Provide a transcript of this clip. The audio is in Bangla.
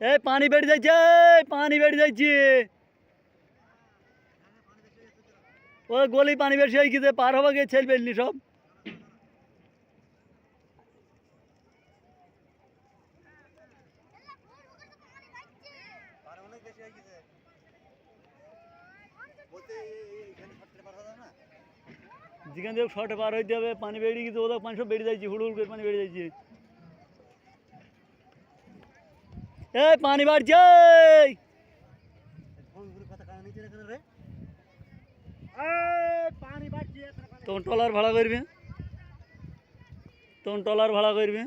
এই পানি বেড়ে যাচ্ছে, পানি বেড়ে যাচ্ছে। ওই গলি পানি বেশি হয়ে গেছে, পার হবা গিয়ে ছেলে বেলনি সব। যেখান থেকে শর্টে পার হইতে হবে, পানি বেড়ে গেছে, ওদের পানি সব বেড়ে যাচ্ছে, হুড় করে পানি বেড়ে যাচ্ছে। এই পানি বাড়ছে, তখন ট্রলার ভাড়া করবে, তখন ট্রলার ভাড়া করবে।